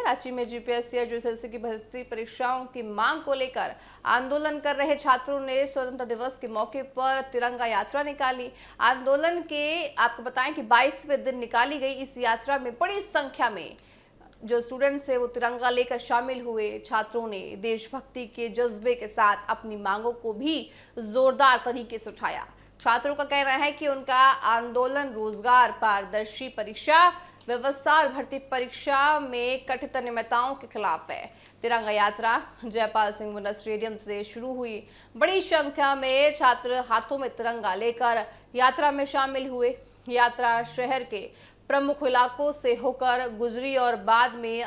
रांची में जीपीएससी और यूपीएससी की भर्ती परीक्षाओं की मांग को लेकर आंदोलन कर रहे छात्रों ने स्वतंत्रता दिवस के मौके पर तिरंगा यात्रा निकाली। आंदोलन के आपको बताएं कि 22वें दिन निकाली गई इस यात्रा में बड़ी संख्या में जो स्टूडेंट्स है वो तिरंगा लेकर शामिल हुए। छात्रों ने देशभक्ति के जज्बे के साथ अपनी मांगों को भी जोरदार तरीके से उठाया। छात्रों का कहना है कि उनका आंदोलन रोजगार, पारदर्शी परीक्षा व्यवस्था और भर्ती परीक्षा में कथित अनियमितताओं के खिलाफ है। तिरंगा यात्रा जयपाल सिंह मुन्ना स्टेडियम से शुरू हुई। बड़ी संख्या में छात्र हाथों में तिरंगा लेकर यात्रा में शामिल हुए। यात्रा शहर के प्रमुख इलाकों से होकर गुजरी और बाद में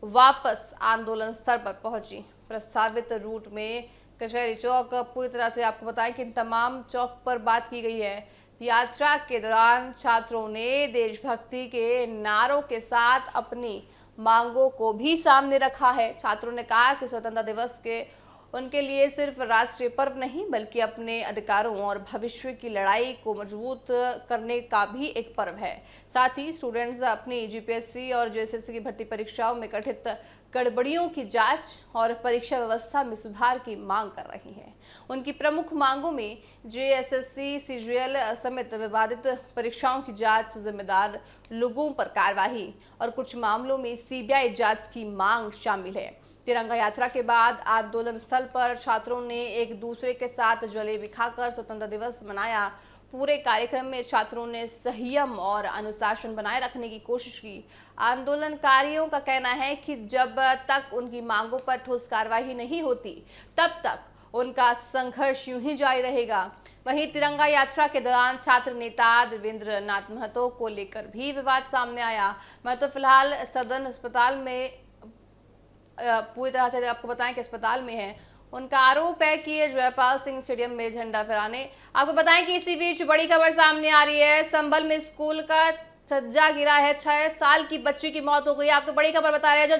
वापस आंदोलन स्थल पर पहुंची। प्रस्तावित रूट में कचहरी चौक पूरी तरह से आपको बताएं कि इन तमाम चौक पर बात की गई है। यात्रा के दौरान छात्रों ने देशभक्ति के नारों के साथ अपनी मांगों को भी सामने रखा है। छात्रों ने कहा कि स्वतंत्रता दिवस के उनके लिए सिर्फ राष्ट्रीय पर्व नहीं बल्कि अपने अधिकारों और भविष्य की लड़ाई को मजबूत करने का भी एक पर्व है। साथ ही स्टूडेंट्स अपनी जीपीएससी और यूपीएससी की भर्ती परीक्षाओं में कथित गड़बड़ियों की जांच और परीक्षा व्यवस्था में सुधार की मांग कर रही हैं। उनकी प्रमुख मांगों में जेएसएससी, सीजीएल समेत विवादित परीक्षाओं की जांच, जिम्मेदार लोगों पर कार्रवाई और कुछ मामलों में सीबीआई जांच की मांग शामिल है। तिरंगा यात्रा के बाद आंदोलन स्थल पर छात्रों ने एक दूसरे के साथ जलेबी खाकर स्वतंत्रता दिवस मनाया। पूरे कार्यक्रम में छात्रों ने संयम और अनुशासन बनाए रखने की कोशिश की। आंदोलनकारियों का कहना है कि जब तक उनकी मांगों पर ठोस कार्रवाई नहीं होती तब तक उनका संघर्ष यूं ही जारी रहेगा। वहीं तिरंगा यात्रा के दौरान छात्र नेता देवेंद्र नाथ महतो को लेकर भी विवाद सामने आया। महतो फिलहाल सदर अस्पताल में पूरी तरह से आपको बताएं कि अस्पताल में है। उनका आरोप है कि जयपाल सिंह स्टेडियम में झंडा फहराने। आपको बताएं कि इसी बीच बड़ी खबर सामने आ रही है। संभल में स्कूल का छज्जा गिरा है, 6 साल की बच्ची की मौत हो गई। आपको बड़ी खबर बता रहे हैं जो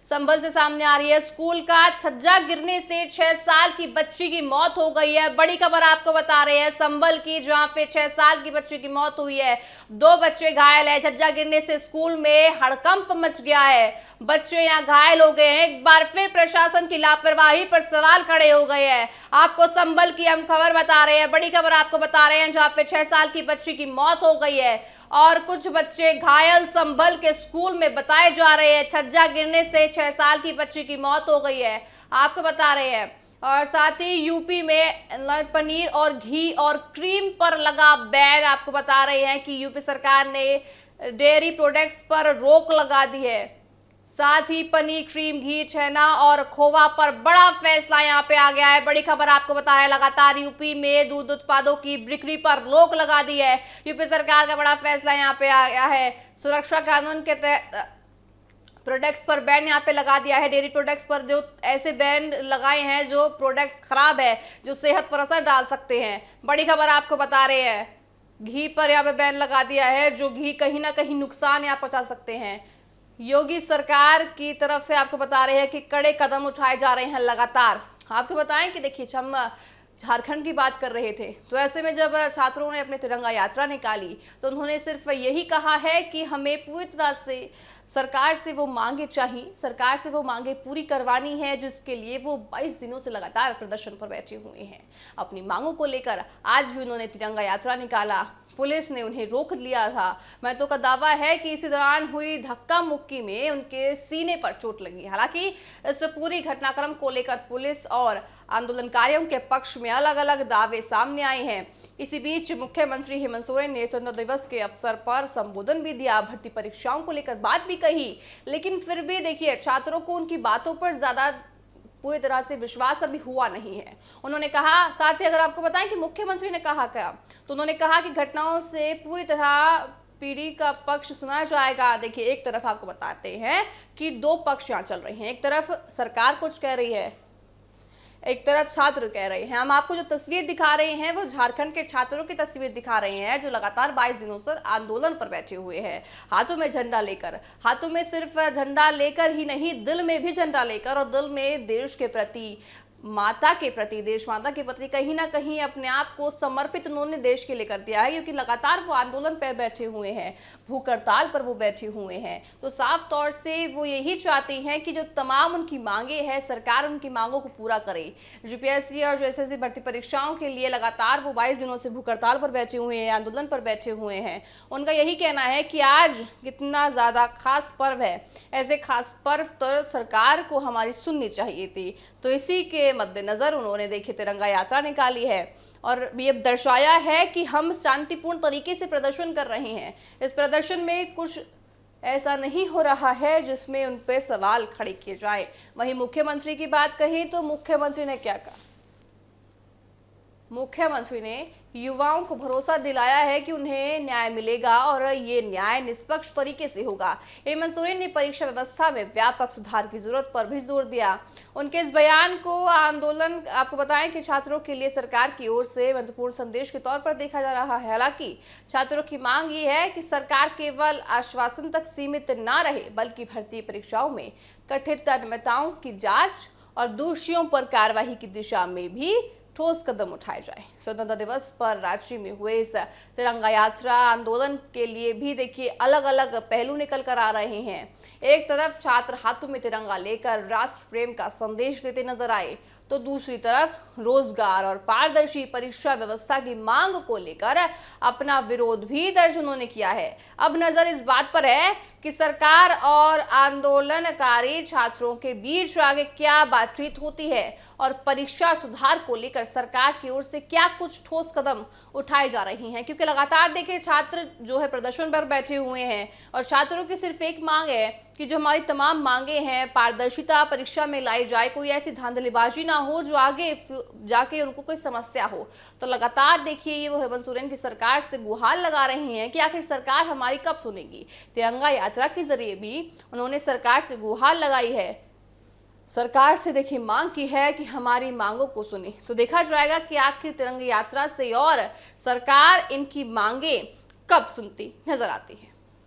संभल से सामने आ रही है। स्कूल का छज्जा गिरने से 6 साल की बच्ची की मौत हो गई है। बड़ी खबर आपको बता रहे हैं संभल की, जहां पे 6 साल की बच्ची की मौत हुई है, 2 बच्चे घायल है। छज्जा गिरने से स्कूल में हड़कंप मच गया है, बच्चे यहाँ घायल हो गए हैं। एक बार फिर प्रशासन की लापरवाही पर सवाल खड़े हो गए हैं। आपको संभल की हम खबर बता रहे हैं, बड़ी खबर आपको बता रहे हैं, जहां पे 6 साल की बच्ची की मौत हो गई है और कुछ बच्चे घायल संभल के स्कूल में बताए जा रहे हैं। छज्जा गिरने से 6 साल की बच्ची की मौत हो गई है, आपको बता रहे हैं। और साथ ही यूपी में पनीर और घी और क्रीम पर लगा बैन। आपको बता रहे हैं कि यूपी सरकार ने डेयरी प्रोडक्ट्स पर रोक लगा दी है। साथ ही पनीर, क्रीम, घी, छेना और खोवा पर बड़ा फैसला यहाँ पे आ गया है। बड़ी खबर आपको बता रहे हैं, लगातार यूपी में दूध उत्पादों की बिक्री पर रोक लगा दी है। यूपी सरकार का बड़ा फैसला यहाँ पे आ गया है। सुरक्षा कानून के तहत प्रोडक्ट्स पर बैन यहाँ पे लगा दिया है। डेयरी प्रोडक्ट्स पर जो ऐसे बैन लगाए हैं जो प्रोडक्ट्स खराब है, जो सेहत पर असर डाल सकते हैं। बड़ी खबर आपको बता रहे हैं, घी पर यहाँ पे बैन लगा दिया है, जो घी कहीं ना कहीं नुकसान यहाँ पहुंचा सकते हैं। योगी सरकार की तरफ से आपको बता रहे हैं कि कड़े कदम उठाए जा रहे हैं लगातार। आपको बताएं कि देखिए हम झारखंड की बात कर रहे थे, तो ऐसे में जब छात्रों ने अपने तिरंगा यात्रा निकाली तो उन्होंने सिर्फ यही कहा है कि हमें पूरी तरह से सरकार से वो मांगे चाहिए, सरकार से वो मांगे पूरी करवानी है, जिसके लिए वो 22 दिनों से लगातार प्रदर्शन पर बैठे हुए हैं। अपनी मांगों को लेकर आज भी उन्होंने तिरंगा यात्रा निकाला। पुलिस ने उन्हें रोक लिया था। महतो का दावा है कि इसी दौरान हुई धक्का मुक्की में उनके सीने पर चोट लगी। हालांकि इस पूरी घटनाक्रम को लेकर पुलिस और आंदोलनकारियों के पक्ष में अलग अलग दावे सामने आए हैं। इसी बीच मुख्यमंत्री हेमंत सोरेन ने स्वतंत्रता दिवस के अवसर पर संबोधन भी दिया, भर्ती परीक्षाओं को लेकर बात भी कही, लेकिन फिर भी देखिए छात्रों को उनकी बातों पर ज्यादा पूरी तरह से विश्वास अभी हुआ नहीं है। उन्होंने कहा, साथ ही अगर आपको बताएं कि मुख्यमंत्री ने कहा क्या, तो उन्होंने कहा कि घटनाओं से पूरी तरह पीढ़ी का पक्ष सुना जाएगा। देखिए एक तरफ आपको बताते हैं कि 2 पक्ष यहाँ चल रहे हैं, एक तरफ सरकार कुछ कह रही है, एक तरफ छात्र कह रहे हैं। हम आपको जो तस्वीर दिखा रहे हैं वो झारखंड के छात्रों की तस्वीर दिखा रहे हैं जो लगातार 22 दिनों से आंदोलन पर बैठे हुए हैं, हाथों में झंडा लेकर। हाथों में सिर्फ झंडा लेकर ही नहीं, दिल में भी झंडा लेकर, और दिल में देश के प्रति माता के प्रति, देश माता के प्रति कहीं ना कहीं अपने आप को समर्पित उन्होंने देश के लिए कर दिया है, क्योंकि लगातार वो आंदोलन पर बैठे हुए हैं, भूख हड़ताल पर वो बैठे हुए हैं। तो साफ तौर से वो यही चाहती हैं कि जो तमाम उनकी मांगे हैं सरकार उनकी मांगों को पूरा करे। यूपीएससी और जो एसएससी भर्ती परीक्षाओं के लिए लगातार वो 22 दिनों से भूख हड़ताल पर बैठे हुए हैं, आंदोलन पर बैठे हुए हैं। उनका यही कहना है कि आज कितना ज़्यादा खास पर्व है, ऐसे खास पर्व तो सरकार को हमारी सुननी चाहिए थी। तो इसी के मद्देनजर उन्होंने देखिए तिरंगा यात्रा निकाली है और ये दर्शाया है कि हम शांतिपूर्ण तरीके से प्रदर्शन कर रहे हैं। इस प्रदर्शन में कुछ ऐसा नहीं हो रहा है जिसमें उन पे सवाल खड़े किए जाएं। वहीं मुख्यमंत्री की बात कही तो मुख्यमंत्री ने क्या कहा? मुख्यमंत्री ने युवाओं को भरोसा दिलाया है कि उन्हें न्याय मिलेगा और ये न्याय निष्पक्ष तरीके से होगा। हेमंत सोरेन ने परीक्षा व्यवस्था में व्यापक सुधार की जरूरत पर भी जोर दिया। उनके इस बयान को आंदोलन आपको बताएं कि छात्रों के लिए सरकार की ओर से महत्वपूर्ण संदेश के तौर पर देखा जा रहा है। हालांकि छात्रों की मांग ये है कि सरकार केवल आश्वासन तक सीमित न रहे, बल्कि भर्ती परीक्षाओं में कथित अनियमितताओं की जांच और दोषियों पर कार्रवाई की दिशा में भी ठोस कदम उठाए जाए। स्वतंत्रता दिवस पर रांची में हुए इस तिरंगा यात्रा आंदोलन के लिए भी देखिए अलग अलग पहलू निकल कर आ रहे हैं। एक तरफ छात्र हाथों में तिरंगा लेकर राष्ट्र प्रेम का संदेश देते नजर आए, तो दूसरी तरफ रोजगार और पारदर्शी परीक्षा व्यवस्था की मांग को लेकर अपना विरोध भी दर्ज उन्होंने किया है। अब नजर इस बात पर है कि सरकार और आंदोलनकारी छात्रों के बीच आगे क्या बातचीत होती है और परीक्षा सुधार को लेकर सरकार की ओर से क्या कुछ ठोस कदम उठाए जा रहे हैं। क्योंकि लगातार देखिए छात्र जो है प्रदर्शन पर बैठे हुए हैं और छात्रों की सिर्फ एक मांग है कि जो हमारी तमाम मांगे हैं पारदर्शिता परीक्षा में लाई जाए, कोई ऐसी धांधलीबाजी ना हो जो आगे जाके उनको कोई समस्या हो। तो लगातार देखिए ये वो हेमंत सोरेन की सरकार से गुहार लगा रहे हैं कि आखिर सरकार हमारी कब सुनेगी। तिरंगा यात्रा के जरिए भी उन्होंने सरकार से गुहार लगाई है, सरकार से देखिए मांग की है कि हमारी मांगों को सुने। तो देखा जाएगा कि आखिर तिरंगा यात्रा से और सरकार इनकी मांगे कब सुनती नजर आती है।